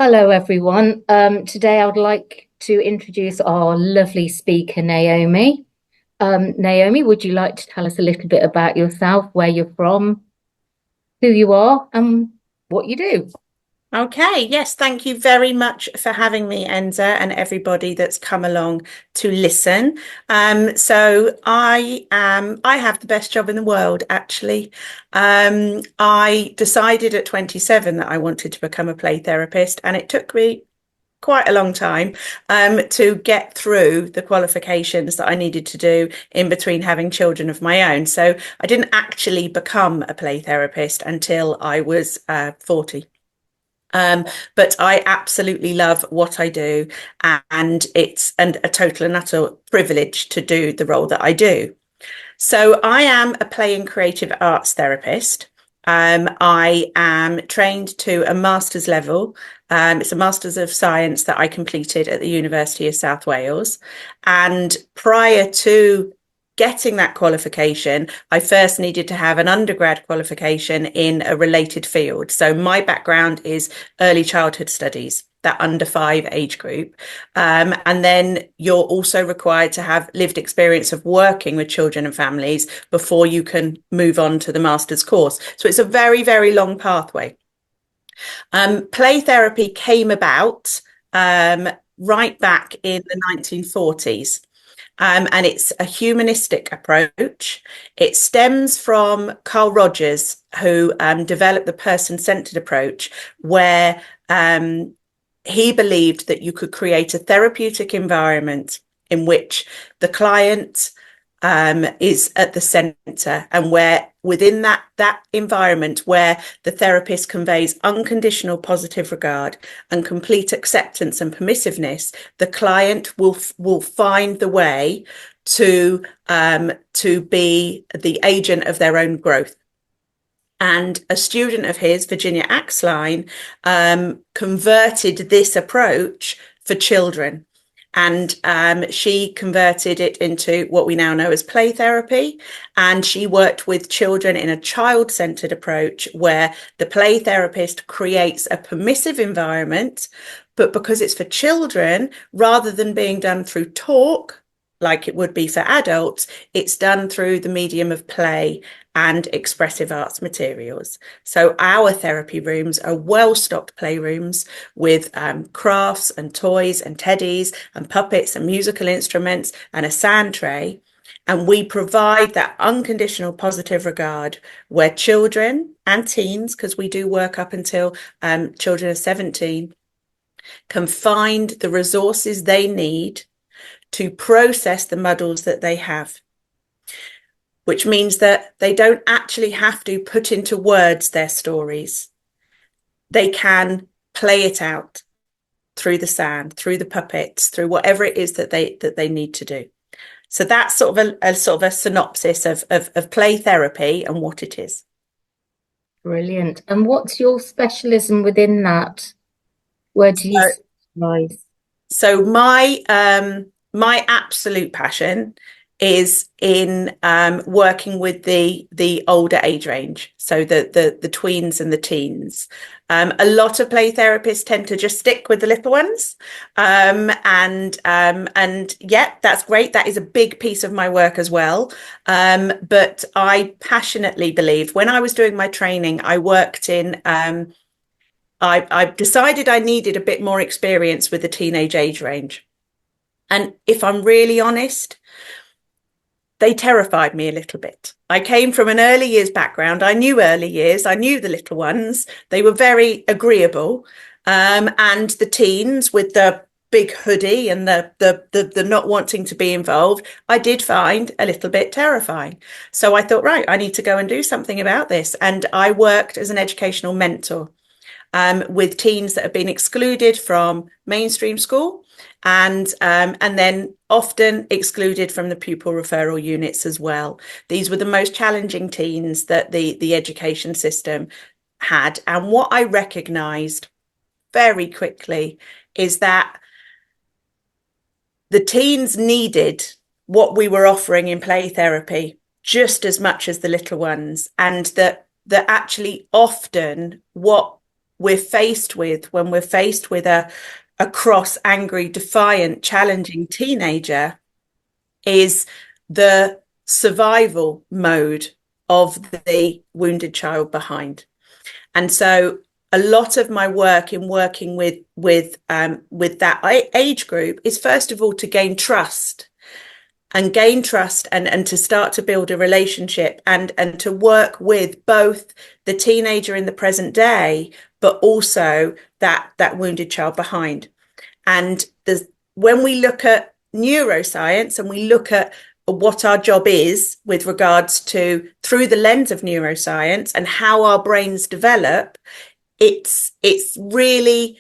Hello, everyone. Today I would like to introduce our lovely speaker, Naomi. Naomi, would you like to tell us a little bit about yourself, where you're from, who you are, and what you do? Okay, yes, thank you very much for having me, Enza, and everybody that's come along to listen. I have the best job in the world, actually. I decided at 27 that I wanted to become a play therapist, and it took me quite a long time to get through the qualifications that I needed to do in between having children of my own. So I didn't actually become a play therapist until I was 40. But I absolutely love what I do, and it's a total and utter privilege to do the role that I do. So I am a play and creative arts therapist. I am trained to a master's level. It's a Master's of Science that I completed at the University of South Wales. And prior to getting that qualification, I first needed to have an undergrad qualification in a related field. So my background is early childhood studies, that under five age group. And then you're also required to have lived experience of working with children and families before you can move on to the master's course. So it's a very, very long pathway. Play therapy came about right back in the 1940s. And it's a humanistic approach. It stems from Carl Rogers, who developed the person-centered approach, where he believed that you could create a therapeutic environment in which the client is at the center, and where within that environment where the therapist conveys unconditional positive regard and complete acceptance and permissiveness, the client will find the way to be the agent of their own growth. And a student of his, Virginia Axline, converted this approach for children. And she converted it into what we now know as play therapy. And she worked with children in a child-centered approach where the play therapist creates a permissive environment, but because it's for children, rather than being done through talk, like it would be for adults, it's done through the medium of play and expressive arts materials. So our therapy rooms are well-stocked playrooms with crafts and toys and teddies and puppets and musical instruments and a sand tray. And we provide that unconditional positive regard where children and teens, because we do work up until children are 17, can find the resources they need to process the muddles that they have, which means that they don't actually have to put into words their stories. They can play it out through the sand, through the puppets, through whatever it is that they need to do. So that's sort of a synopsis of play therapy and what it is. Brilliant. And what's your specialism within that? Where do you So, specialize? so my absolute passion is in working with the older age range, so the tweens and the teens. A lot of play therapists tend to just stick with the little ones, and yeah, that's great. That is a big piece of my work as well. But I passionately believe when I was doing my training, I worked in. I decided I needed a bit more experience with the teenage age range. And if I'm really honest, they terrified me a little bit. I came from an early years background. I knew early years. I knew the little ones. They were very agreeable. And the teens with the big hoodie and the not wanting to be involved, I did find a little bit terrifying. So I thought, right, I need to go and do something about this. And I worked as an educational mentor with teens that have been excluded from mainstream school and then often excluded from the pupil referral units as well. These were the most challenging teens that the education system had. And what I recognised very quickly is that the teens needed what we were offering in play therapy just as much as the little ones, and that actually often what we're faced with when we're faced with a cross, angry, defiant, challenging teenager is the survival mode of the wounded child behind. And so a lot of my work in working with that age group is, first of all, to gain trust and to start to build a relationship and to work with both the teenager in the present day, but also that wounded child behind. And when we look at neuroscience and we look at what our job is with regards to through the lens of neuroscience and how our brains develop, it's really,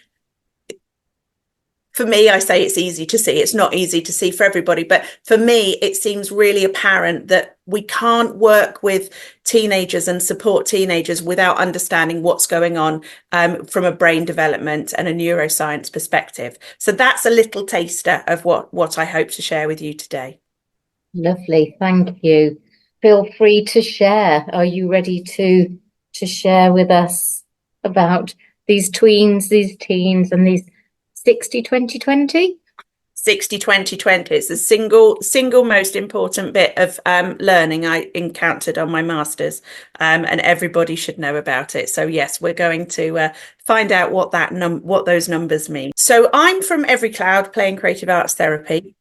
for me, I say it's easy to see. It's not easy to see for everybody, but for me, it seems really apparent that we can't work with teenagers and support teenagers without understanding what's going on from a brain development and a neuroscience perspective. So that's a little taster of what I hope to share with you today. Lovely, thank you. Feel free to share. Are you ready to share with us about these tweens, these teens, and these 60-20-20? 60-20-20 is the single most important bit of learning I encountered on my master's, and everybody should know about it. So yes, we're going to find out what those numbers mean. So I'm from Every Cloud Play and Creative Arts Therapy.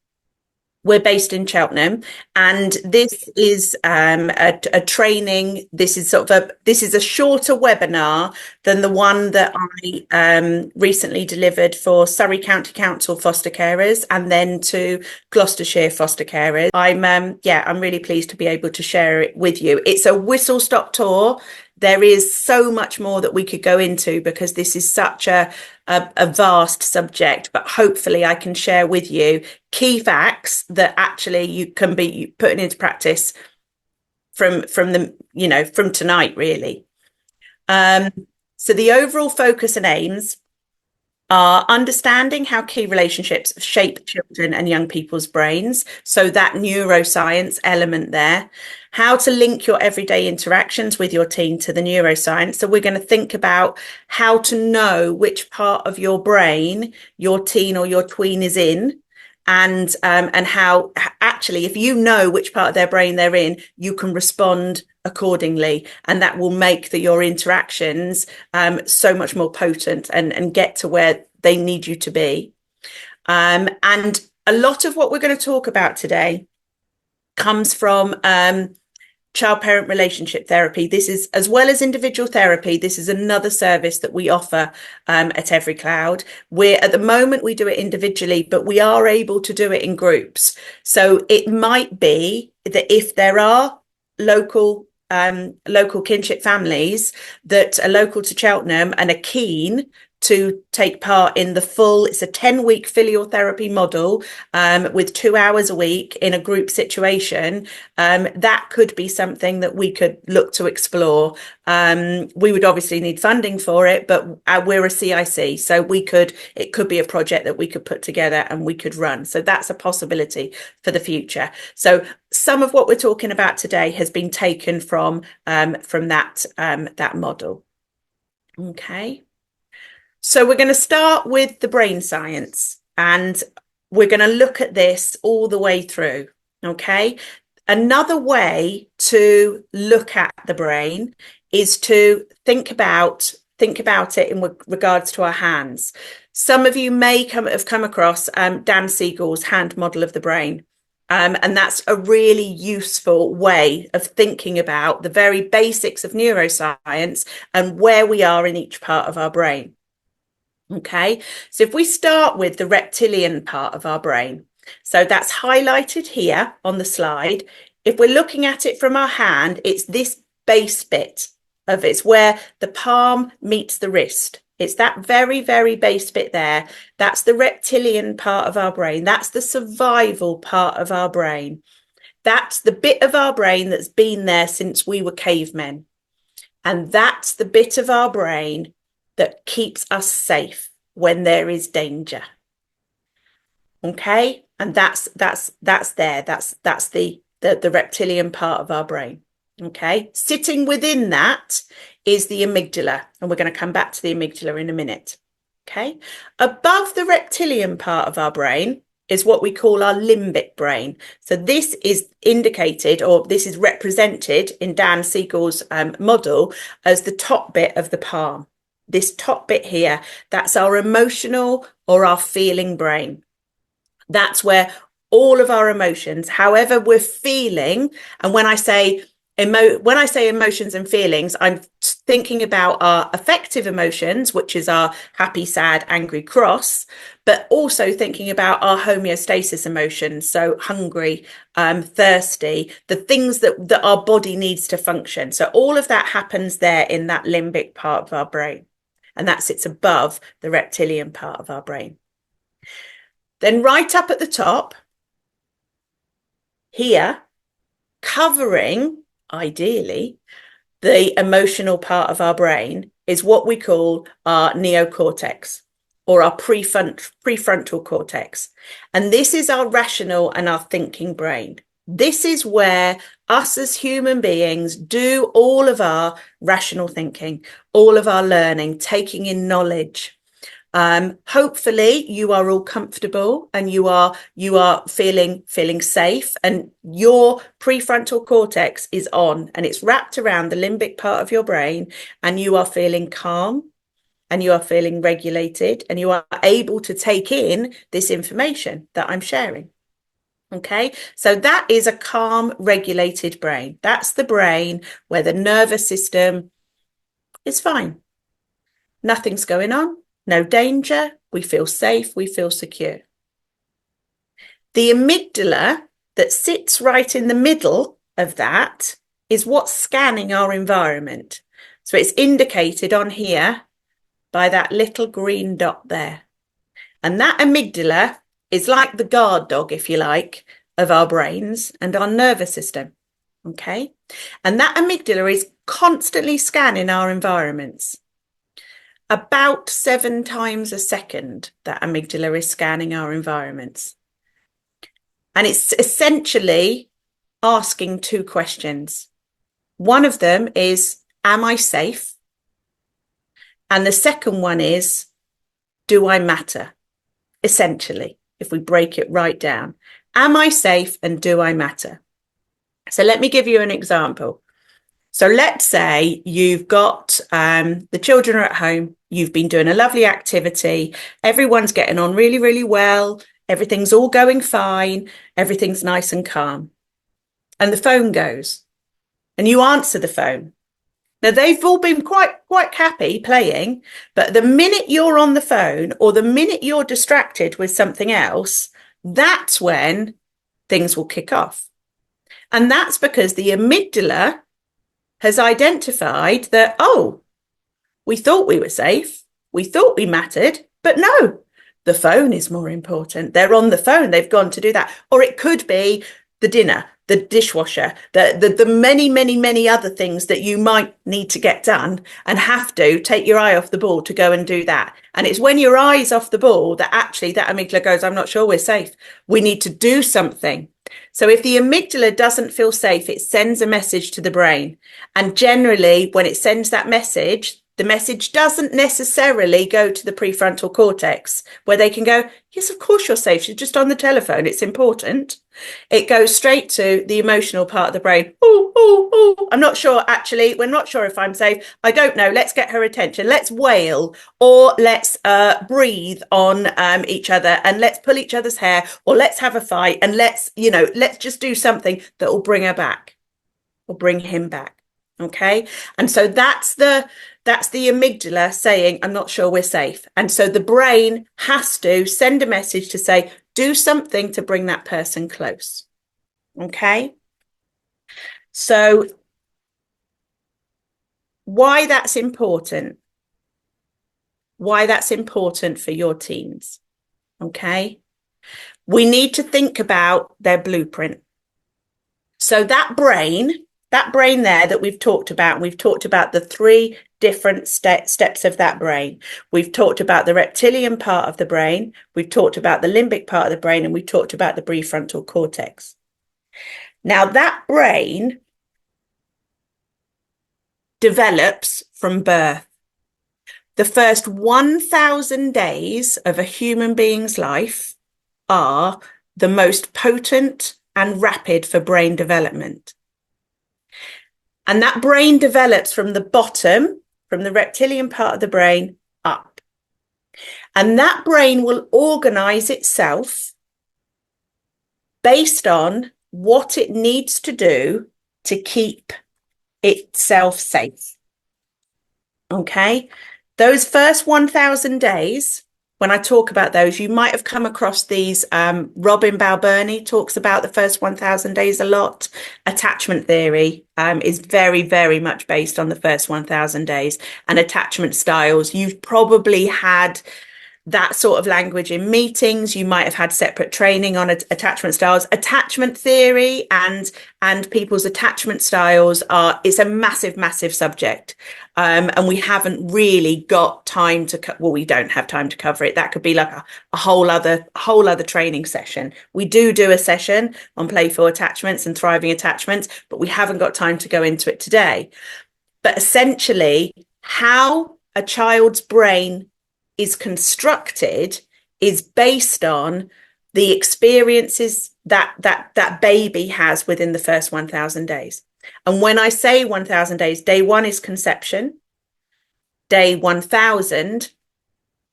We're based in Cheltenham, and this is a training. This is a shorter webinar than the one that I recently delivered for Surrey County Council foster carers and then to Gloucestershire foster carers. I'm really pleased to be able to share it with you. It's a whistle-stop tour. There is so much more that we could go into because this is such a vast subject, but hopefully I can share with you key facts that actually you can be putting into practice from tonight, really. So the overall focus and aims are understanding how key relationships shape children and young people's brains. So that neuroscience element there, how to link your everyday interactions with your teen to the neuroscience. So we're going to think about how to know which part of your brain your teen or your tween is in. And how actually, if you know which part of their brain they're in, you can respond accordingly, and that will make your interactions so much more potent and get to where they need you to be. And a lot of what we're going to talk about today comes from child-parent relationship therapy. This is, as well as individual therapy, this is another service that we offer at Every Cloud. At the moment we do it individually, but we are able to do it in groups. So it might be that if there are local kinship families that are local to Cheltenham and are keen to take part in it's a 10-week filial therapy model with 2 hours a week in a group situation, that could be something that we could look to explore. We would obviously need funding for it, but we're a CIC, so it could be a project that we could put together and we could run. So that's a possibility for the future. So some of what we're talking about today has been taken from that model. Okay. So we're going to start with the brain science, and we're going to look at this all the way through. Okay. Another way to look at the brain is to think about it in regards to our hands. Some of you may have come across Dan Siegel's hand model of the brain. And that's a really useful way of thinking about the very basics of neuroscience and where we are in each part of our brain. Okay, so if we start with the reptilian part of our brain, so that's highlighted here on the slide. If we're looking at it from our hand, it's this base bit of it's where the palm meets the wrist. It's that very, very base bit there. That's the reptilian part of our brain. That's the survival part of our brain. That's the bit of our brain that's been there since we were cavemen. And that's the bit of our brain that keeps us safe when there is danger. Okay, and that's there. That's the reptilian part of our brain. Okay, sitting within that is the amygdala, and we're going to come back to the amygdala in a minute. Okay. Above the reptilian part of our brain is what we call our limbic brain. So this is indicated, or this is represented in Dan Siegel's model as the top bit of the palm. This top bit here, that's our emotional or our feeling brain. That's where all of our emotions, however we're feeling, and when I say emotions and feelings, I'm thinking about our affective emotions, which is our happy, sad, angry, cross, but also thinking about our homeostasis emotions. So hungry, thirsty, the things that our body needs to function. So all of that happens there in that limbic part of our brain. And that sits above the reptilian part of our brain. Then right up at the top, here, covering, ideally, the emotional part of our brain is what we call our neocortex, or our prefrontal cortex. And this is our rational and our thinking brain. This is where us as human beings do all of our rational thinking, all of our learning, taking in knowledge. Hopefully you are all comfortable and you are feeling safe, and your prefrontal cortex is on and it's wrapped around the limbic part of your brain, and you are feeling calm and you are feeling regulated and you are able to take in this information that I'm sharing. Okay, so that is a calm, regulated brain. That's the brain where the nervous system is fine. Nothing's going on, no danger. We feel safe, we feel secure. The amygdala that sits right in the middle of that is what's scanning our environment. So it's indicated on here by that little green dot there. And that amygdala is like the guard dog, if you like, of our brains and our nervous system. Okay. And that amygdala is constantly scanning our environments. About 7 times a second, that amygdala is scanning our environments. And it's essentially asking 2 questions. One of them is, am I safe? And the second one is, do I matter? Essentially, if we break it right down, am I safe and do I matter? So let me give you an example. So let's say you've got the children are at home, you've been doing a lovely activity, everyone's getting on really, really well, everything's all going fine, everything's nice and calm. And the phone goes and you answer the phone. Now, they've all been quite happy playing, but the minute you're on the phone or the minute you're distracted with something else, that's when things will kick off. And that's because the amygdala has identified that, oh, we thought we were safe, we thought we mattered, but no, the phone is more important. They're on the phone, they've gone to do that. Or it could be the dinner, the dishwasher, the many, many, many other things that you might need to get done and have to take your eye off the ball to go and do that. And it's when your eye's off the ball that actually that amygdala goes, I'm not sure we're safe. We need to do something. So if the amygdala doesn't feel safe, it sends a message to the brain. And generally, when it sends that message, the message doesn't necessarily go to the prefrontal cortex where they can go, yes, of course you're safe. She's just on the telephone. It's important. It goes straight to the emotional part of the brain. Oh, I'm not sure, actually. We're not sure if I'm safe. I don't know. Let's get her attention. Let's wail, or let's breathe on each other, and let's pull each other's hair, or let's have a fight, and let's just do something that will bring her back or bring him back. Okay. And so that's the amygdala saying, I'm not sure we're safe. And so the brain has to send a message to say, do something to bring that person close. Okay. So why that's important for your teens. Okay. We need to think about their blueprint. So that brain there that we've talked about the 3 different steps of that brain. We've talked about the reptilian part of the brain. We've talked about the limbic part of the brain, and we've talked about the prefrontal cortex. Now that brain develops from birth. The first 1,000 days of a human being's life are the most potent and rapid for brain development. And that brain develops from the bottom, from the reptilian part of the brain, up. And that brain will organize itself based on what it needs to do to keep itself safe. Okay? Those first 1,000 days, when I talk about those, you might have come across these. Robin Balbirnie talks about the first 1,000 days a lot. Attachment theory is very, very much based on the first 1,000 days, and attachment styles. You've probably had that sort of language in meetings. You might have had separate training on attachment styles. Attachment theory and people's attachment styles it's a massive subject, and we haven't really got time to we don't have time to cover it. That could be like a whole other training session. We do a session on playful attachments and thriving attachments, but we haven't got time to go into it today. But essentially, how a child's brain is constructed is based on the experiences that baby has within the first 1,000 days. And when I say 1,000 days, day one is conception. Day 1,000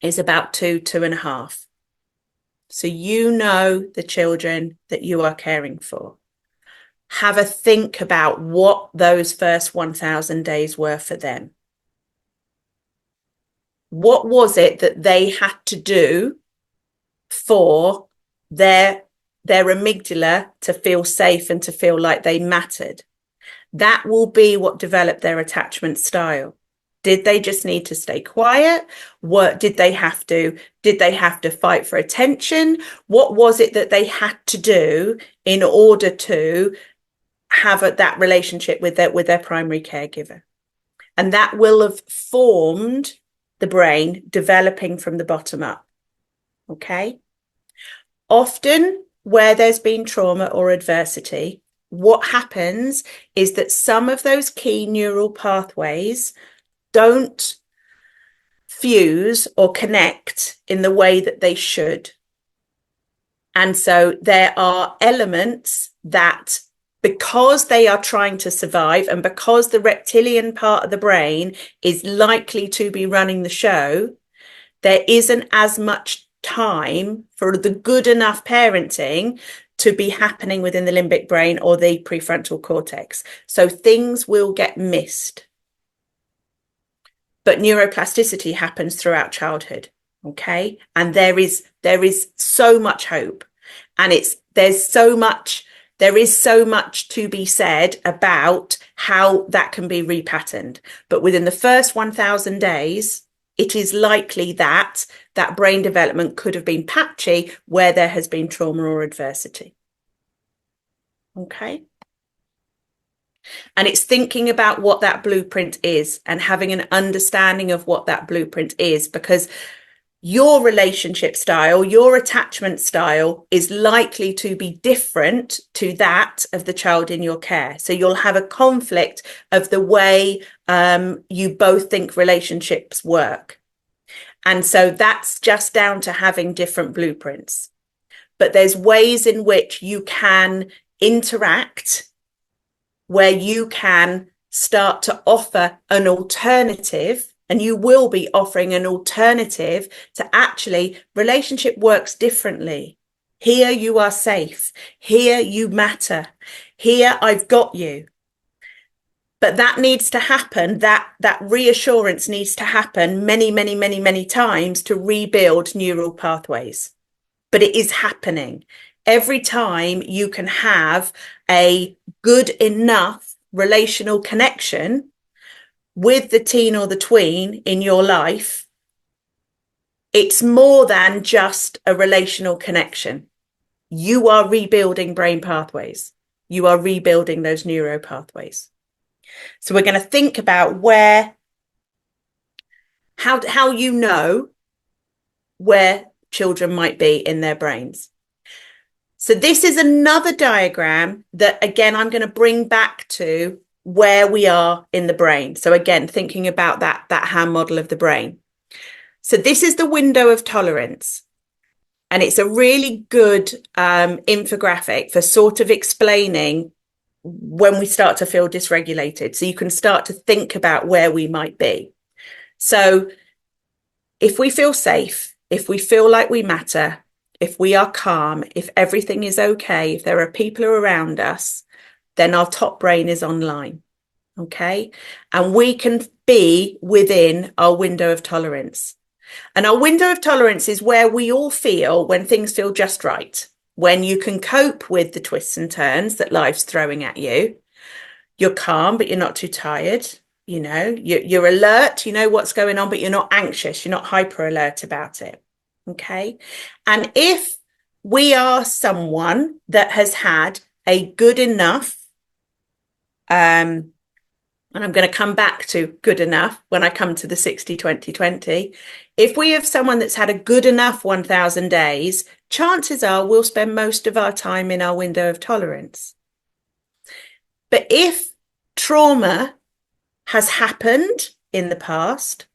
is about 2.5. So you know the children that you are caring for. Have a think about what those first 1,000 days were for them. What was it that they had to do for their amygdala to feel safe and to feel like they mattered? That will be what developed their attachment style. Did they just need to stay quiet? What did they have to fight for attention? What was it that they had to do in order to have that relationship with their primary caregiver? And that will have formed the brain developing from the bottom up. Okay. Often where there's been trauma or adversity, what happens is that some of those key neural pathways don't fuse or connect in the way that they should. And so there are elements that, because they are trying to survive and because the reptilian part of the brain is likely to be running the show, there isn't as much time for the good enough parenting to be happening within the limbic brain or the prefrontal cortex. So things will get missed. But neuroplasticity happens throughout childhood. Okay. And there is so much hope. And there is so much to be said about how that can be repatterned. But within the first 1,000 days, it is likely that brain development could have been patchy where there has been trauma or adversity. Okay. And it's thinking about what that blueprint is and having an understanding of what that blueprint is, because your relationship style, your attachment style is likely to be different to that of the child in your care. So you'll have a conflict of the way you both think relationships work. And so that's just down to having different blueprints. But there's ways in which you can interact where you can start to offer an alternative. And you will be offering an alternative to actually relationship works differently. Here you are safe. Here you matter. Here I've got you. But that needs to happen. That reassurance needs to happen many times to rebuild neural pathways. But it is happening. Every time you can have a good enough relational connection with the teen or the tween in your life, it's more than just a relational connection. You are rebuilding brain pathways. You are rebuilding those neuro pathways. So we're going to think about how you know where children might be in their brains. So this is another diagram that, again, I'm going to bring back to where we are in the brain. So again, thinking about that hand model of the brain. So this is the window of tolerance. And it's a really good infographic for sort of explaining when we start to feel dysregulated. So you can start to think about where we might be. So if we feel safe, if we feel like we matter, if we are calm, if everything is okay, if there are people around us, then our top brain is online. Okay. And we can be within our window of tolerance. And our window of tolerance is where we all feel when things feel just right, when you can cope with the twists and turns that life's throwing at you. You're calm, but you're not too tired. You know, you're alert, you know what's going on, but you're not anxious. You're not hyper alert about it. Okay. And if we are someone that has had a good enough, and I'm going to come back to good enough when I come to the 60-20-20. If we have someone that's had a good enough 1,000 days, chances are we'll spend most of our time in our window of tolerance. But if trauma has happened in the past,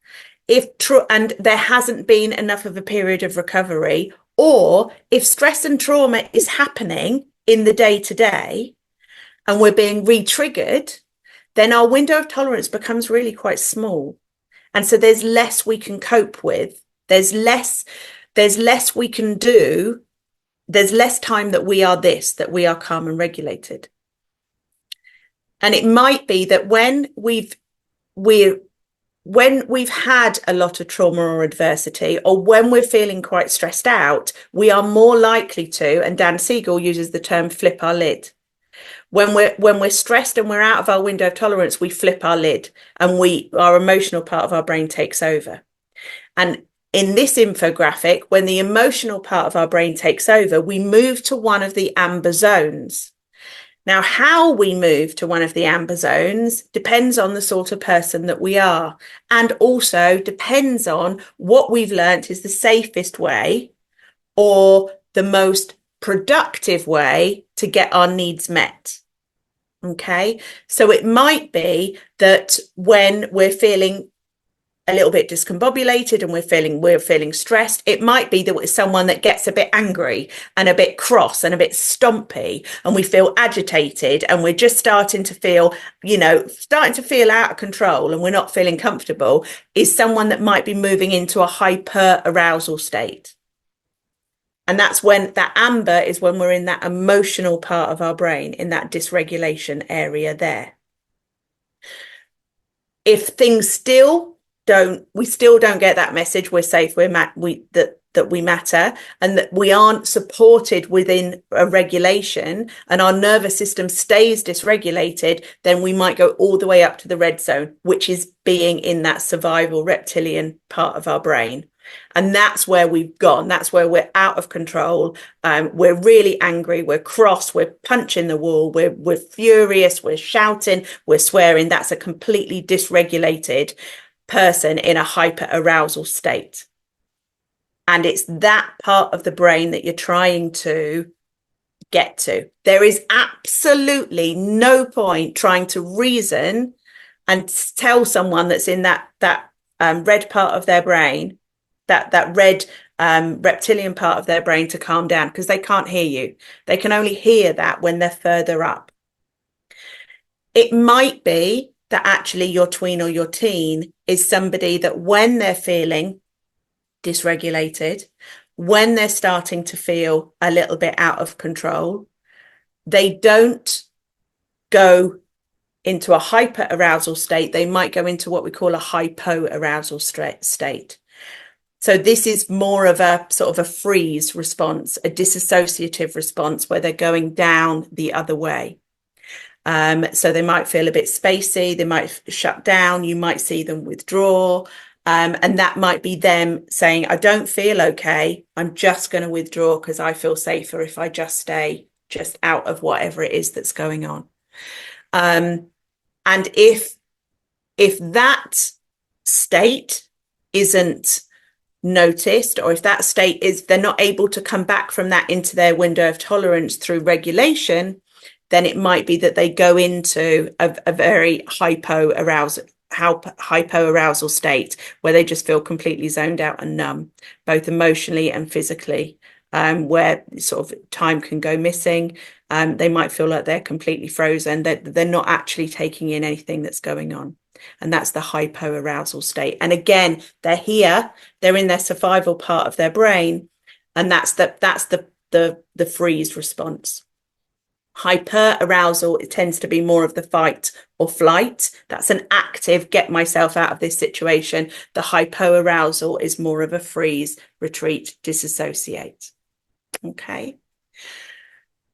and there hasn't been enough of a period of recovery, or if stress and trauma is happening in the day-to-day and we're being re-triggered, then our window of tolerance becomes really quite small. And so there's less we can cope with. There's less we can do. There's less time that we are calm and regulated. And it might be that when we've had a lot of trauma or adversity, or when we're feeling quite stressed out, we are more likely to, and Dan Siegel uses the term flip our lid. When we're stressed and we're out of our window of tolerance, we flip our lid and our emotional part of our brain takes over. And in this infographic, when the emotional part of our brain takes over, we move to one of the amber zones. Now, how we move to one of the amber zones depends on the sort of person that we are, and also depends on what we've learnt is the safest way or the most productive way to get our needs met. Okay, so it might be that when we're feeling a little bit discombobulated and we're feeling stressed, it might be that we're someone that gets a bit angry and a bit cross and a bit stompy, and we feel agitated and we're just starting to feel out of control and we're not feeling comfortable, is someone that might be moving into a hyper arousal state. And that's when that amber is when we're in that emotional part of our brain, in that dysregulation area there. If things still don't get that message, we're safe, that we matter, and that we aren't supported within a regulation, and our nervous system stays dysregulated, then we might go all the way up to the red zone, which is being in that survival reptilian part of our brain. And that's where we've gone. That's where we're out of control. We're really angry. We're cross. We're punching the wall. We're furious. We're shouting. We're swearing. That's a completely dysregulated person in a hyper arousal state. And it's that part of the brain that you're trying to get to. There is absolutely no point trying to reason and tell someone that's in that red part of their brain, that red reptilian part of their brain, to calm down, because they can't hear you. They can only hear that when they're further up. It might be that actually your tween or your teen is somebody that when they're feeling dysregulated, when they're starting to feel a little bit out of control, they don't go into a hyper arousal state. They might go into what we call a hypo arousal state. So this is more of a sort of a freeze response, a dissociative response, where they're going down the other way. So they might feel a bit spacey, they might shut down, you might see them withdraw. And that might be them saying, I don't feel okay, I'm just going to withdraw because I feel safer if I just stay just out of whatever it is that's going on. And if that state isn't noticed, or if that state is, they're not able to come back from that into their window of tolerance through regulation, then it might be that they go into a very hypo-arousal state where they just feel completely zoned out and numb, both emotionally and physically, where sort of time can go missing. They might feel like they're completely frozen, that they're not actually taking in anything that's going on. And that's the hypo-arousal state. And again, they're in their survival part of their brain, and that's the freeze response. Hyper-arousal, it tends to be more of the fight or flight. That's an active, get myself out of this situation. The hypo-arousal is more of a freeze, retreat, disassociate. Okay.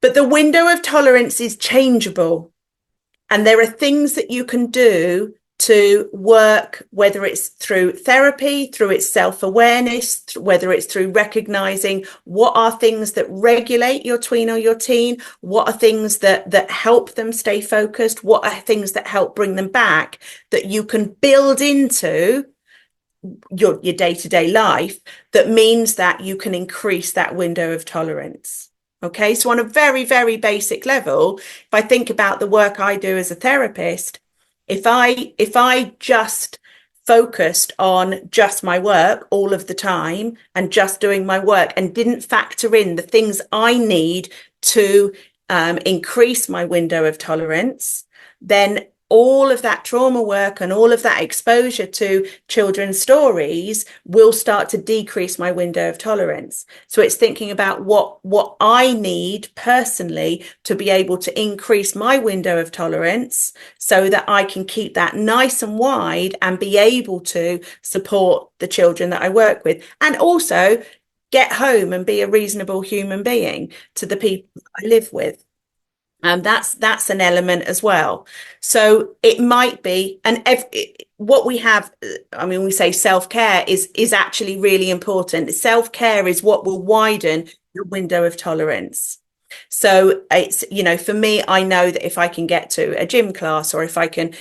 But the window of tolerance is changeable. And there are things that you can do to work, whether it's through therapy, through its self-awareness, whether it's through recognizing what are things that regulate your tween or your teen, what are things that help them stay focused, what are things that help bring them back, that you can build into your day-to-day life, that means that you can increase that window of tolerance. Okay, so on a very, very basic level, if I think about the work I do as a therapist, if I just focused on just my work all of the time and just doing my work and didn't factor in the things I need to increase my window of tolerance, then all of that trauma work and all of that exposure to children's stories will start to decrease my window of tolerance. So it's thinking about what I need personally to be able to increase my window of tolerance so that I can keep that nice and wide and be able to support the children that I work with, and also get home and be a reasonable human being to the people I live with. That's an element as well. So it might be, and what we have, I mean, we say self-care is actually really important. Self-care is what will widen your window of tolerance. So it's, for me, I know that if I can get to a gym class, or if I can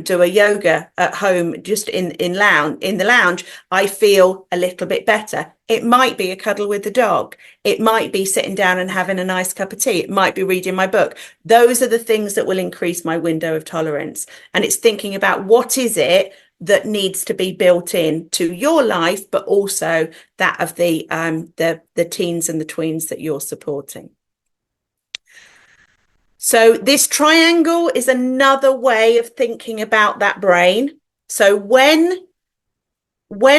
do a yoga at home, just in the lounge, I feel a little bit better. It might be a cuddle with the dog. It might be sitting down and having a nice cup of tea. It might be reading my book. Those are the things that will increase my window of tolerance. And it's thinking about what is it that needs to be built in to your life, but also that of the teens and the tweens that you're supporting. So this triangle is another way of thinking about that brain. So when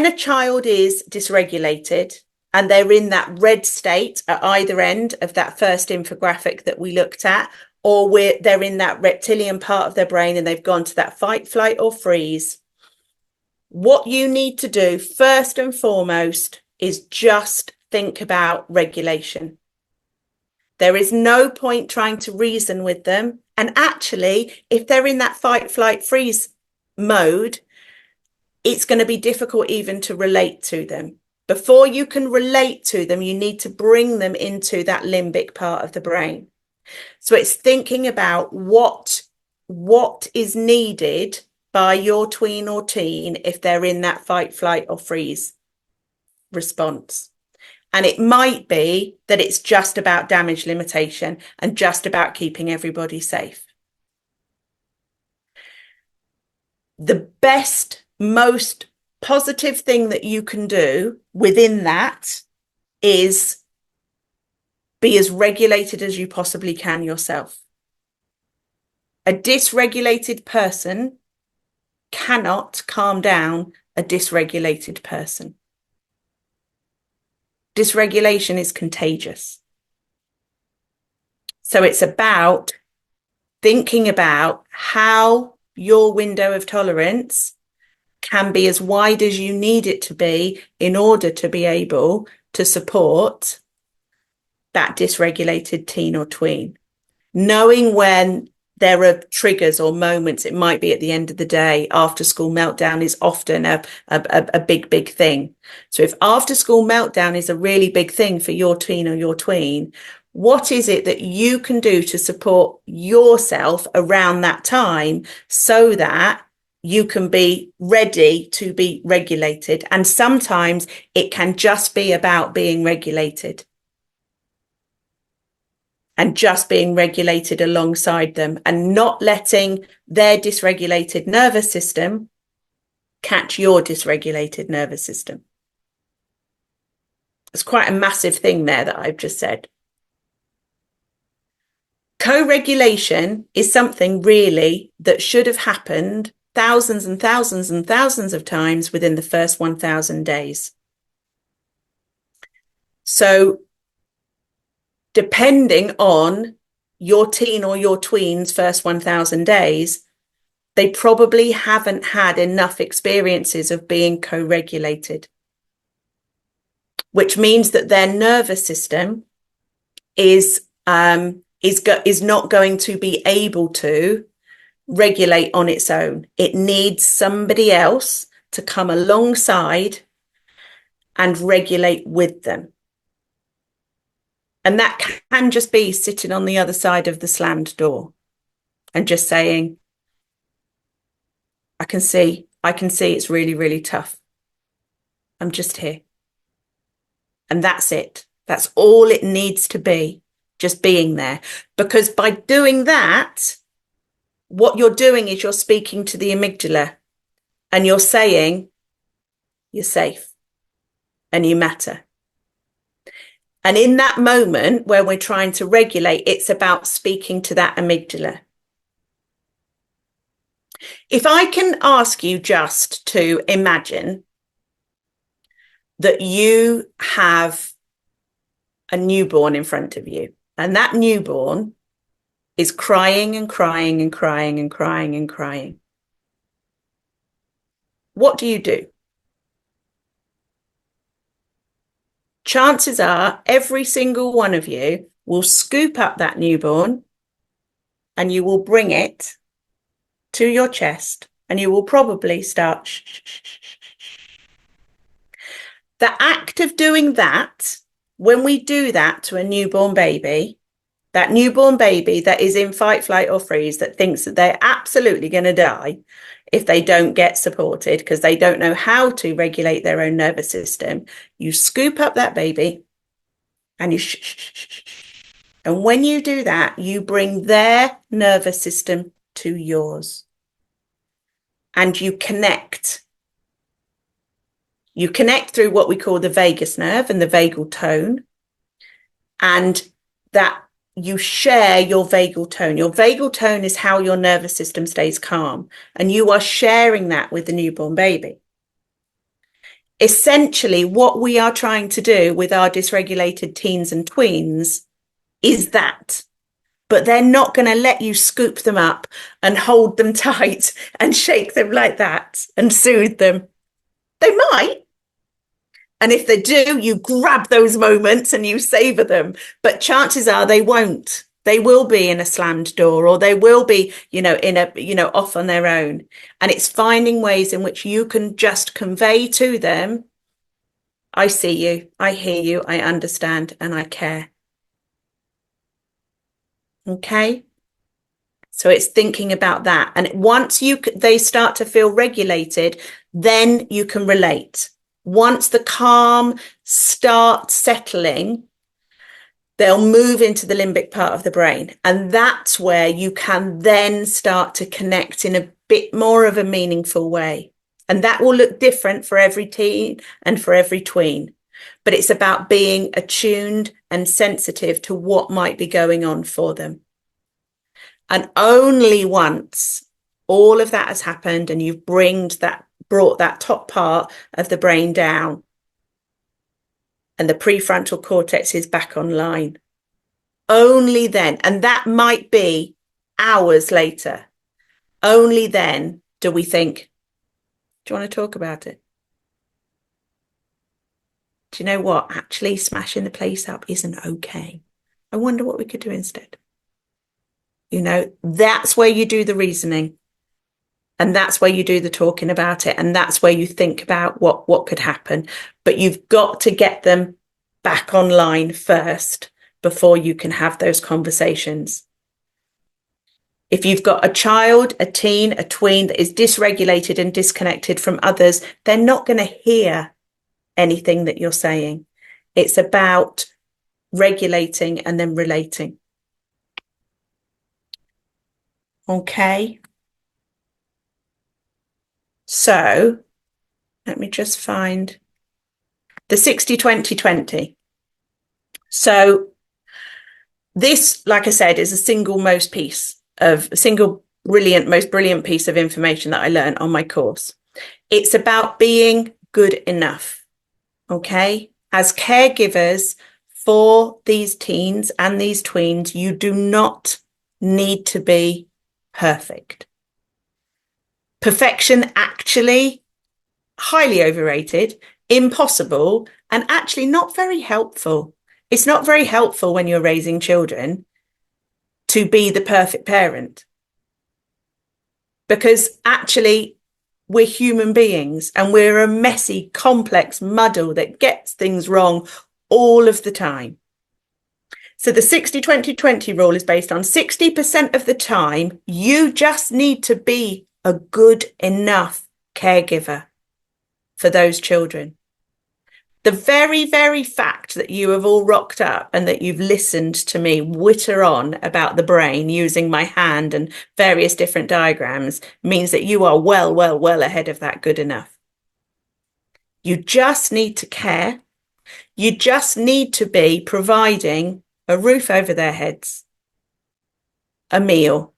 a child is dysregulated and they're in that red state at either end of that first infographic that we looked at, or they're in that reptilian part of their brain and they've gone to that fight, flight, or freeze, what you need to do first and foremost is just think about regulation. There is no point trying to reason with them. And actually, if they're in that fight, flight, freeze mode, it's going to be difficult even to relate to them. Before you can relate to them, you need to bring them into that limbic part of the brain. So it's thinking about what is needed by your tween or teen if they're in that fight, flight, or freeze response. And it might be that it's just about damage limitation and just about keeping everybody safe. The best, most positive thing that you can do within that is be as regulated as you possibly can yourself. A dysregulated person cannot calm down a dysregulated person. Dysregulation is contagious. So it's about thinking about how your window of tolerance can be as wide as you need it to be in order to be able to support that dysregulated teen or tween. Knowing when there are triggers or moments, it might be at the end of the day. After school meltdown is often a big thing. So if after school meltdown is a really big thing for your teen or your tween, what is it that you can do to support yourself around that time so that you can be ready to be regulated? And sometimes it can just be about being regulated. and just being regulated alongside them and not letting their dysregulated nervous system catch your dysregulated nervous system. It's quite a massive thing there that I've just said. Co-regulation is something really that should have happened thousands and thousands and thousands of times within the first 1,000 days. So depending on your teen or your tween's first 1,000 days, they probably haven't had enough experiences of being co-regulated, which means that their nervous system is not going to be able to regulate on its own. It needs somebody else to come alongside and regulate with them. And that can just be sitting on the other side of the slammed door and just saying, I can see it's really, really tough. I'm just here. And that's it. That's all it needs to be, just being there. Because by doing that, what you're doing is you're speaking to the amygdala and you're saying, you're safe and you matter. And in that moment where we're trying to regulate, it's about speaking to that amygdala. If I can ask you just to imagine that you have a newborn in front of you, and that newborn is crying and crying and crying and crying and crying. What do you do? Chances are every single one of you will scoop up that newborn and you will bring it to your chest and you will probably start shh, shh, shh, shh, shh. The act of doing that, when we do that to a newborn baby that is in fight, flight or freeze, that thinks that they're absolutely going to die if they don't get supported because they don't know how to regulate their own nervous system, you scoop up that baby and you shh, shh, shh, shh, shh. And when you do that, you bring their nervous system to yours and you connect. You connect through what we call the vagus nerve and the vagal tone, and that you share your vagal tone. Your vagal tone is how your nervous system stays calm, and you are sharing that with the newborn baby. Essentially, what we are trying to do with our dysregulated teens and tweens is that, but they're not going to let you scoop them up and hold them tight and shake them like that and soothe them. They might. And if they do, you grab those moments and you savor them. But chances are they won't. They will be in a slammed door, or they will be, off on their own. And it's finding ways in which you can just convey to them, I see you, I hear you, I understand, and I care. Okay? So it's thinking about that. And once they start to feel regulated, then you can relate. Once the calm starts settling, they'll move into the limbic part of the brain. And that's where you can then start to connect in a bit more of a meaningful way. And that will look different for every teen and for every tween. But it's about being attuned and sensitive to what might be going on for them. And only once all of that has happened and you've brought that top part of the brain down and the prefrontal cortex is back online, only then, and that might be hours later, only then do we think, do you want to talk about it? Do you know what? Actually, smashing the place up isn't okay. I wonder what we could do instead. That's where you do the reasoning. And that's where you do the talking about it. And that's where you think about what could happen. But you've got to get them back online first before you can have those conversations. If you've got a child, a teen, a tween that is dysregulated and disconnected from others, they're not going to hear anything that you're saying. It's about regulating and then relating. Okay. So let me just find the 60-20-20. So this, like I said, is a single most brilliant piece of information that I learned on my course. It's about being good enough. Okay. As caregivers for these teens and these tweens, you do not need to be perfect. Perfection actually highly overrated, impossible, and actually not very helpful. It's not very helpful when you're raising children to be the perfect parent, because actually we're human beings and we're a messy, complex muddle that gets things wrong all of the time. So the 60-20-20 rule is based on 60% of the time, you just need to be a good enough caregiver for those children. The very, very fact that you have all rocked up and that you've listened to me witter on about the brain using my hand and various different diagrams means that you are well, well, well ahead of that good enough. You just need to care. You just need to be providing a roof over their heads, a meal,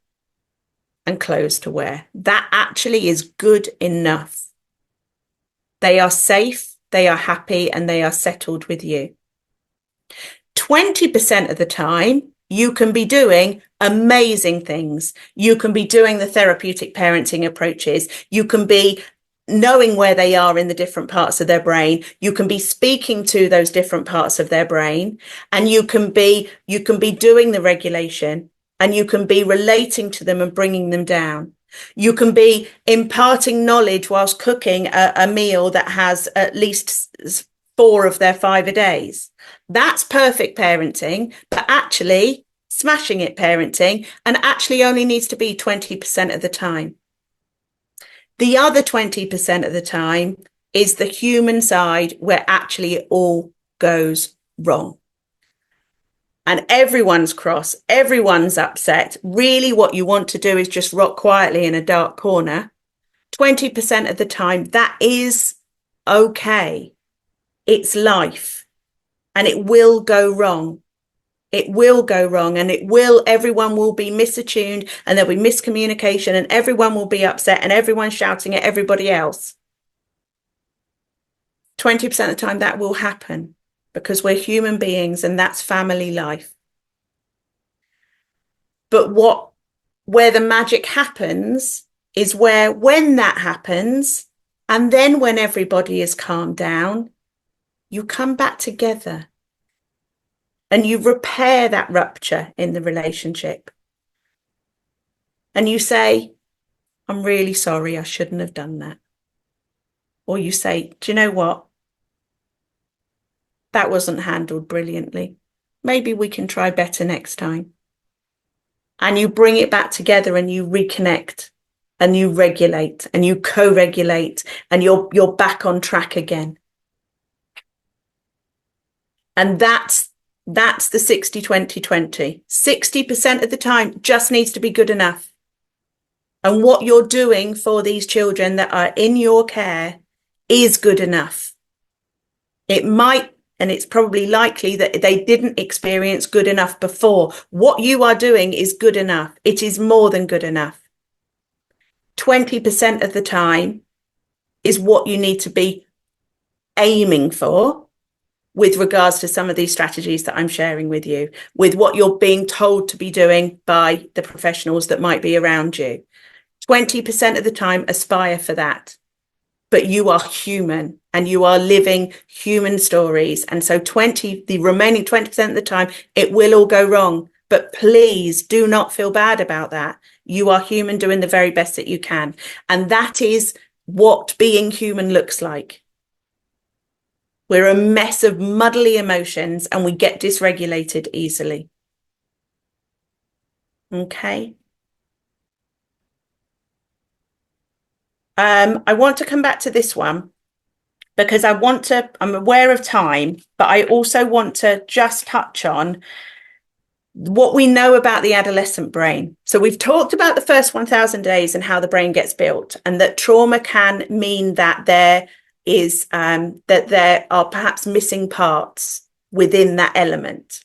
and clothes to wear. That actually is good enough. They are safe, they are happy, and they are settled with you. 20% of the time, you can be doing amazing things. You can be doing the therapeutic parenting approaches. You can be knowing where they are in the different parts of their brain. You can be speaking to those different parts of their brain, and you can be doing the regulation, and you can be relating to them and bringing them down. You can be imparting knowledge whilst cooking a meal that has at least 4 of their 5 a days. That's perfect parenting, but actually smashing it parenting, and actually only needs to be 20% of the time. The other 20% of the time is the human side where actually it all goes wrong. And everyone's cross, everyone's upset. Really what you want to do is just rock quietly in a dark corner. 20% of the time, that is okay. It's life. And it will go wrong. It will go wrong, and everyone will be misattuned, and there'll be miscommunication, and everyone will be upset, and everyone's shouting at everybody else. 20% of the time that will happen because we're human beings, and that's family life. But where the magic happens is when that happens, and then when everybody is calmed down, you come back together. And you repair that rupture in the relationship. And you say, I'm really sorry, I shouldn't have done that. Or you say, do you know what? That wasn't handled brilliantly. Maybe we can try better next time. And you bring it back together, and you reconnect, and you regulate, and you co-regulate, and you're back on track again. And that's the 60-20-20. 60% of the time just needs to be good enough. And what you're doing for these children that are in your care is good enough. It might, and it's probably likely that they didn't experience good enough before. What you are doing is good enough. It is more than good enough. 20% of the time is what you need to be aiming for, with regards to some of these strategies that I'm sharing with you, with what you're being told to be doing by the professionals that might be around you. 20% of the time, aspire for that. But you are human, and you are living human stories. And so the remaining 20% of the time, it will all go wrong. But please do not feel bad about that. You are human, doing the very best that you can. And that is what being human looks like. We're a mess of muddly emotions, and we get dysregulated easily. Okay. I want to come back to this one because I'm aware of time, but I also want to just touch on what we know about the adolescent brain. So we've talked about the first 1,000 days and how the brain gets built, and that trauma can mean that there are perhaps missing parts within that element.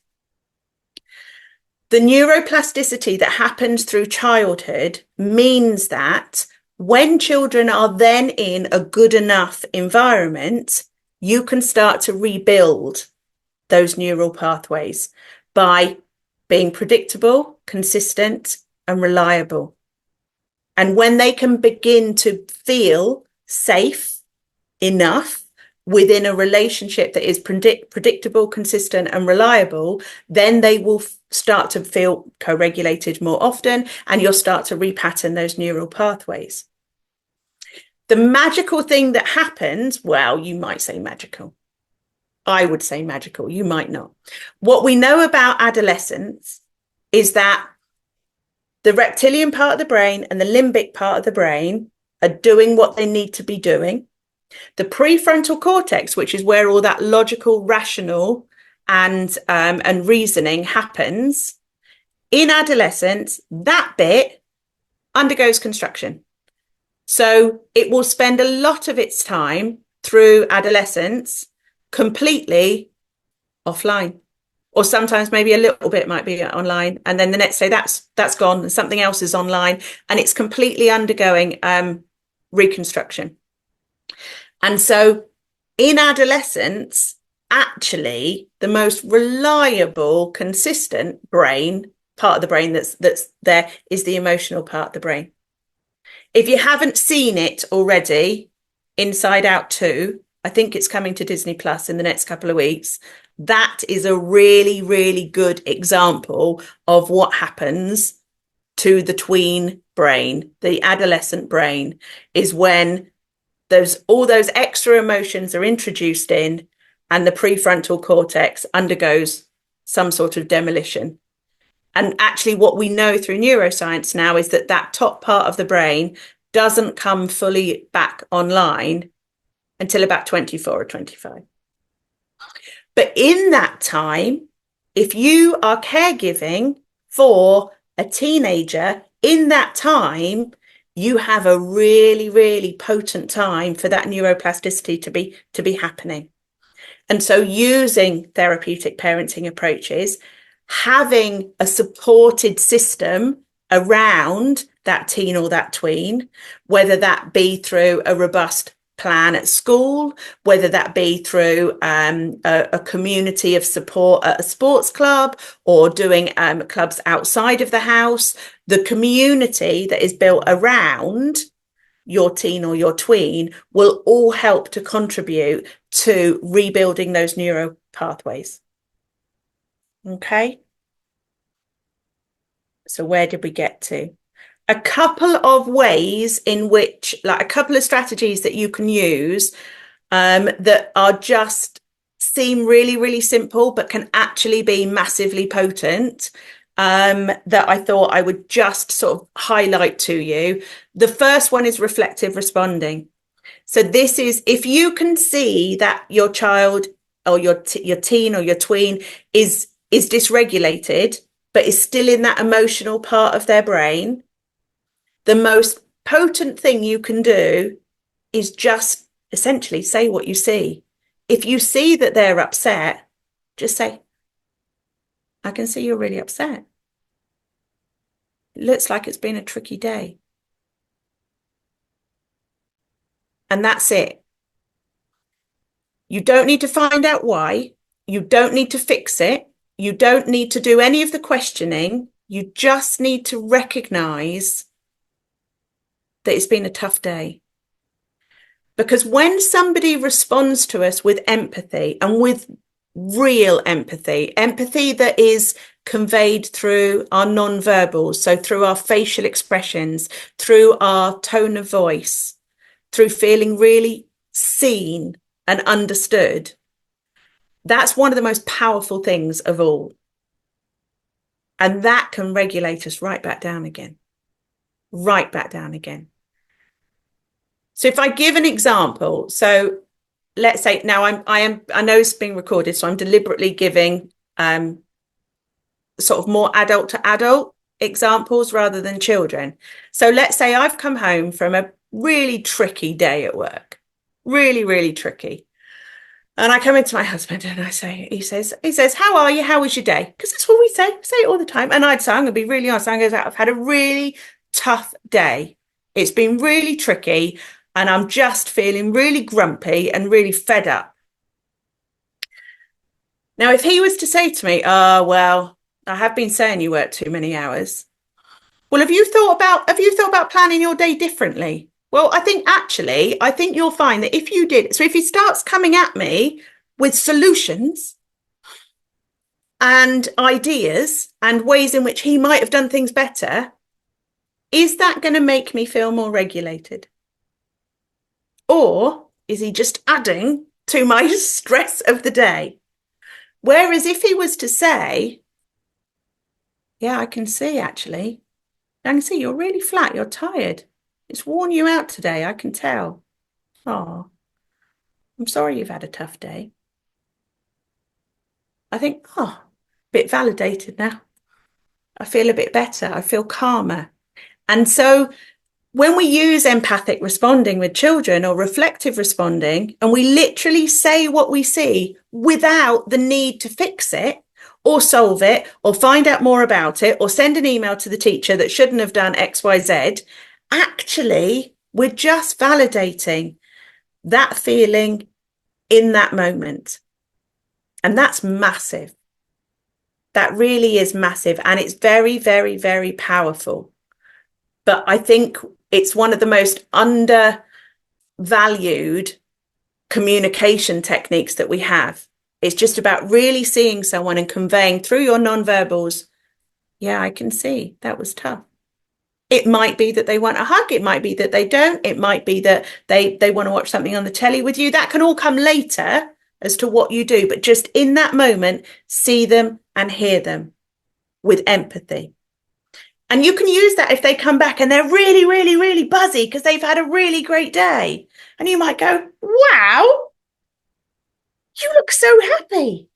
The neuroplasticity that happens through childhood means that when children are then in a good enough environment, you can start to rebuild those neural pathways by being predictable, consistent, and reliable. And when they can begin to feel safe enough within a relationship that is predictable, consistent, and reliable, then they will start to feel co-regulated more often, and you'll start to repattern those neural pathways. The magical thing that happens, well, you might say magical. I would say magical, you might not. What we know about adolescence is that the reptilian part of the brain and the limbic part of the brain are doing what they need to be doing. The prefrontal cortex, which is where all that logical, rational, and reasoning happens, in adolescence, that bit undergoes construction. So it will spend a lot of its time through adolescence completely offline, or sometimes maybe a little bit might be online, and then the next day that's gone and something else is online, and it's completely undergoing reconstruction. And so in adolescence, actually the most reliable, consistent part of the brain that's there is the emotional part of the brain. If you haven't seen it already, Inside Out 2, I think it's coming to Disney Plus in the next couple of weeks. That is a really, really good example of what happens to the tween brain, the adolescent brain, is when all those extra emotions are introduced in, and the prefrontal cortex undergoes some sort of demolition. And actually what we know through neuroscience now is that that top part of the brain doesn't come fully back online until about 24 or 25. But in that time, if you are caregiving for a teenager, in that time, you have a really, really potent time for that neuroplasticity to be happening. And so using therapeutic parenting approaches, having a supported system around that teen or that tween, whether that be through a robust plan at school, whether that be through a community of support at a sports club, or doing clubs outside of the house, the community that is built around your teen or your tween will all help to contribute to rebuilding those neuro pathways. Okay. So where did we get to? A couple of ways in which, like a couple of strategies that you can use that are just seem really, really simple, but can actually be massively potent, that I thought I would just sort of highlight to you. The first one is reflective responding. So this is if you can see that your child or your teen or your tween is dysregulated, but is still in that emotional part of their brain, the most potent thing you can do is just essentially say what you see. If you see that they're upset, just say, I can see you're really upset. It looks like it's been a tricky day. And that's it. You don't need to find out why. You don't need to fix it. You don't need to do any of the questioning. You just need to recognize that it's been a tough day. Because when somebody responds to us with empathy, and with real empathy that is conveyed through our non-verbals, so through our facial expressions, through our tone of voice, through feeling really seen and understood, that's one of the most powerful things of all. And that can regulate us right back down again. Right back down again. So if I give an example, so let's say now I know it's being recorded, so I'm deliberately giving sort of more adult to adult examples rather than children. So let's say I've come home from a really tricky day at work, really, really tricky. And I come into my husband and he says, how are you? How was your day? Because that's what we say it all the time. And I'd say, I'm going to be really honest. I've had a really tough day. It's been really tricky and I'm just feeling really grumpy and really fed up. Now, if he was to say to me, oh, well, I have been saying you work too many hours. Well, have you thought about planning your day differently? Well, I think you'll find that if you did, so if he starts coming at me with solutions and ideas and ways in which he might have done things better, is that going to make me feel more regulated? Or is he just adding to my stress of the day? Whereas if he was to say, yeah, I can see you're really flat, you're tired. It's worn you out today, I can tell. Oh, I'm sorry you've had a tough day. I think, a bit validated now. I feel a bit better. I feel calmer. And so when we use empathic responding with children or reflective responding, and we literally say what we see without the need to fix it or solve it or find out more about it or send an email to the teacher that shouldn't have done X, Y, Z, actually, we're just validating that feeling in that moment. And that's massive. That really is massive. And it's very, very, very powerful. But I think it's one of the most undervalued communication techniques that we have. It's just about really seeing someone and conveying through your nonverbals, yeah, I can see that was tough. It might be that they want a hug. It might be that they don't. It might be that they want to watch something on the telly with you. That can all come later as to what you do. But just in that moment, see them and hear them with empathy. And you can use that if they come back and they're really, really, really buzzy because they've had a really great day. And you might go, wow, you look so happy.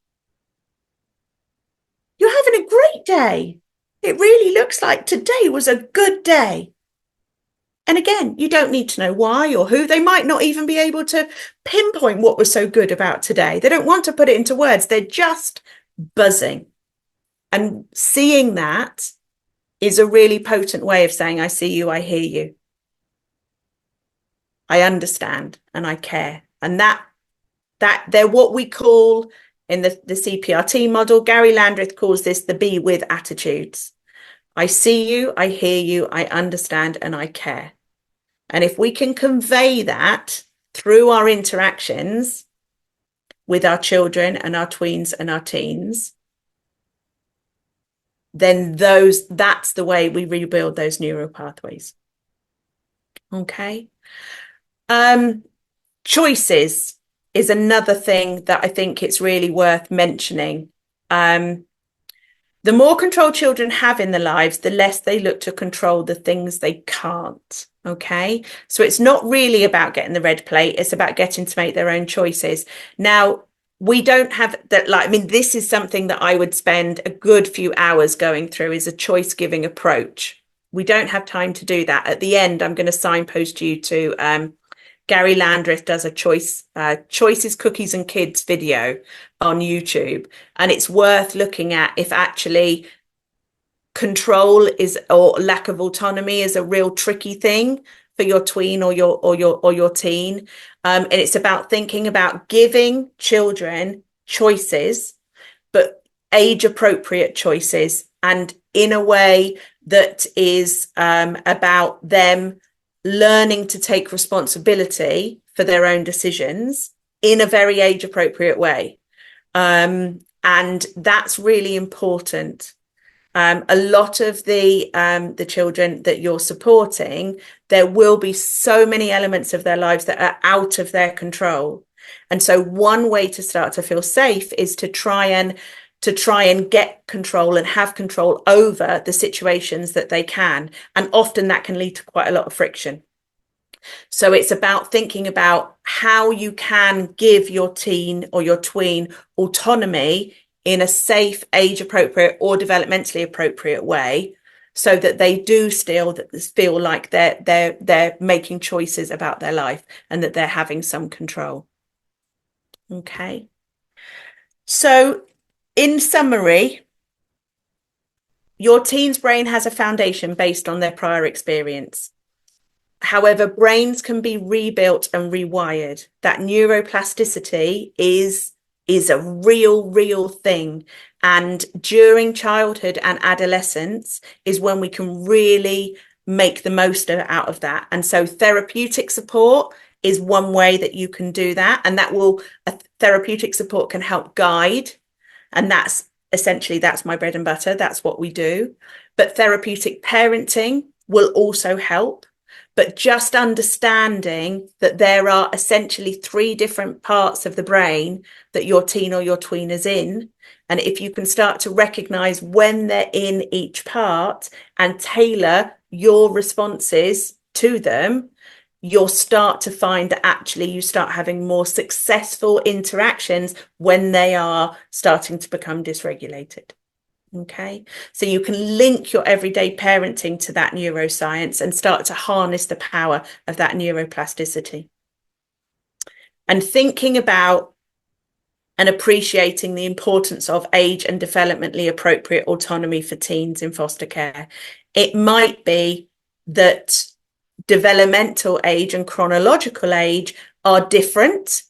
You're having a great day. It really looks like today was a good day. And again, you don't need to know why or who. They might not even be able to pinpoint what was so good about today. They don't want to put it into words. They're just buzzing. And seeing that is a really potent way of saying, I see you, I hear you. I understand and I care. And that they're what we call in the CPRT model, Gary Landreth calls this the be with attitudes. I see you, I hear you, I understand, and I care. And if we can convey that through our interactions with our children and our tweens and our teens, then that's the way we rebuild those neural pathways. Okay. Choices is another thing that I think it's really worth mentioning. The more control children have in their lives, the less they look to control the things they can't. Okay. So it's not really about getting the red plate. It's about getting to make their own choices. Now, we don't have that. This is something that I would spend a good few hours going through, is a choice giving approach. We don't have time to do that. At the end, I'm going to signpost you to Gary Landreth does a choices, cookies and kids video on YouTube. And it's worth looking at if actually control or lack of autonomy is a real tricky thing for your tween or your teen. And it's about thinking about giving children choices, but age appropriate choices, and in a way that is about them learning to take responsibility for their own decisions in a very age appropriate way. And that's really important. A lot of the children that you're supporting, there will be so many elements of their lives that are out of their control. And so one way to start to feel safe is to try and get control and have control over the situations that they can. And often that can lead to quite a lot of friction. So it's about thinking about how you can give your teen or your tween autonomy in a safe, age appropriate or developmentally appropriate way, so that they do still feel like they're making choices about their life and that they're having some control. Okay. So in summary, your teen's brain has a foundation based on their prior experience. However, brains can be rebuilt and rewired. That neuroplasticity is a real thing. And during childhood and adolescence is when we can really make the most out of that. And so therapeutic support is one way that you can do that. And therapeutic support can help guide. And that's essentially, that's my bread and butter. That's what we do. But therapeutic parenting will also help. But just understanding that there are essentially 3 different parts of the brain that your teen or your tween is in. And if you can start to recognize when they're in each part and tailor your responses to them, you'll start to find that actually you start having more successful interactions when they are starting to become dysregulated. Okay, so you can link your everyday parenting to that neuroscience and start to harness the power of that neuroplasticity. And thinking about and appreciating the importance of age and developmentally appropriate autonomy for teens in foster care. It might be that developmental age and chronological age are different,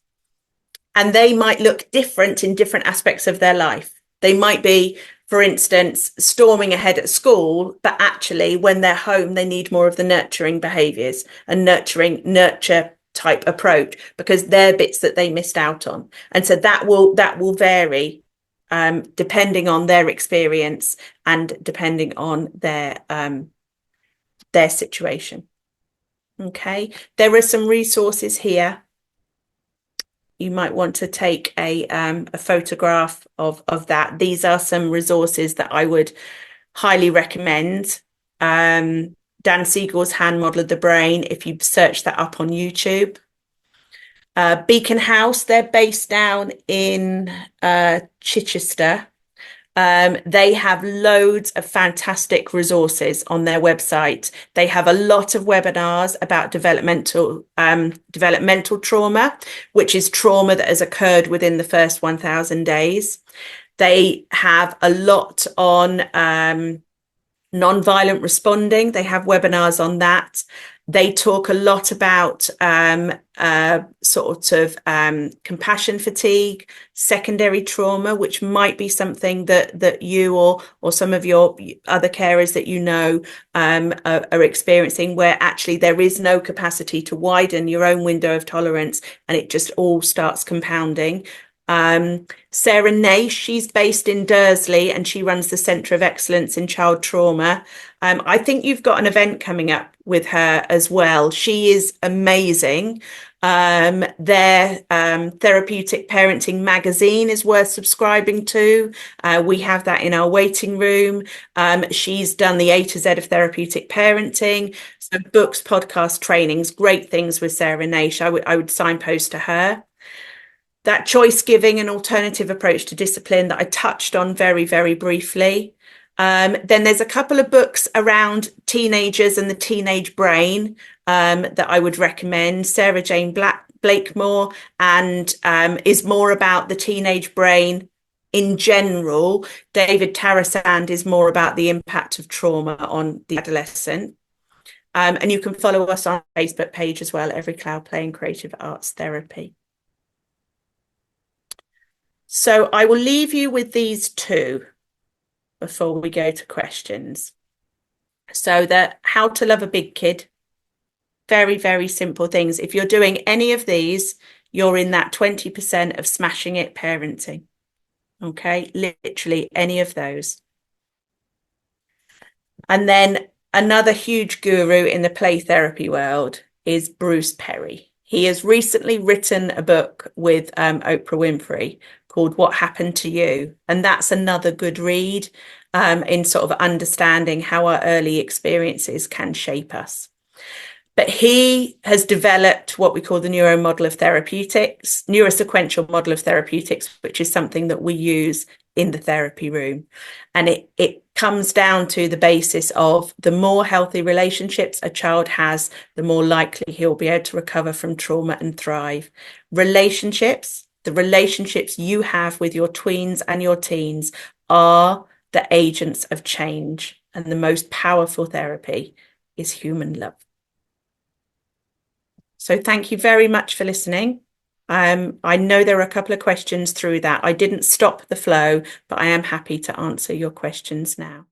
and they might look different in different aspects of their life. They might be, for instance, storming ahead at school, but actually when they're home, they need more of the nurturing behaviours and nurture type approach, because they're bits that they missed out on. And so that will vary depending on their experience and depending on their situation. Okay, there are some resources here. You might want to take a photograph of that. These are some resources that I would highly recommend. Dan Siegel's hand model of the brain, if you search that up on YouTube. Beacon House, they're based down in Chichester. They have loads of fantastic resources on their website. They have a lot of webinars about developmental trauma, which is trauma that has occurred within the first 1,000 days. They have a lot on non-violent responding. They have webinars on that. They talk a lot about compassion fatigue, secondary trauma, which might be something that you or some of your other carers that you know are experiencing, where actually there is no capacity to widen your own window of tolerance and it just all starts compounding. Sarah Naish, she's based in Dursley and she runs the Centre of Excellence in Child Trauma. I think you've got an event coming up with her as well. She is amazing. Their Therapeutic Parenting magazine is worth subscribing to. We have that in our waiting room. She's done the A to Z of therapeutic parenting. So books, podcasts, trainings, great things with Sarah Naish. I would signpost to her. That choice giving and alternative approach to discipline that I touched on very, very briefly. Then there's a couple of books around teenagers and the teenage brain that I would recommend. Sarah Jane Blakemore and is more about the teenage brain in general. David Tarasand is more about the impact of trauma on the adolescent. And you can follow us on our Facebook page as well, Every Cloud Play and Creative Arts Therapy. So I will leave you with these 2 before we go to questions. So that how to love a big kid, very, very simple things. If you're doing any of these, you're in that 20% of smashing it parenting. Okay, literally any of those. And then another huge guru in the play therapy world is Bruce Perry. He has recently written a book with Oprah Winfrey called What Happened to You? And that's another good read in sort of understanding how our early experiences can shape us. But he has developed what we call the neurosequential model of therapeutics, which is something that we use in the therapy room. And it comes down to the basis of the more healthy relationships a child has, the more likely he'll be able to recover from trauma and thrive. Relationships, the relationships you have with your tweens and your teens are the agents of change. And the most powerful therapy is human love. So thank you very much for listening. I know there are a couple of questions through that. I didn't stop the flow, but I am happy to answer your questions now.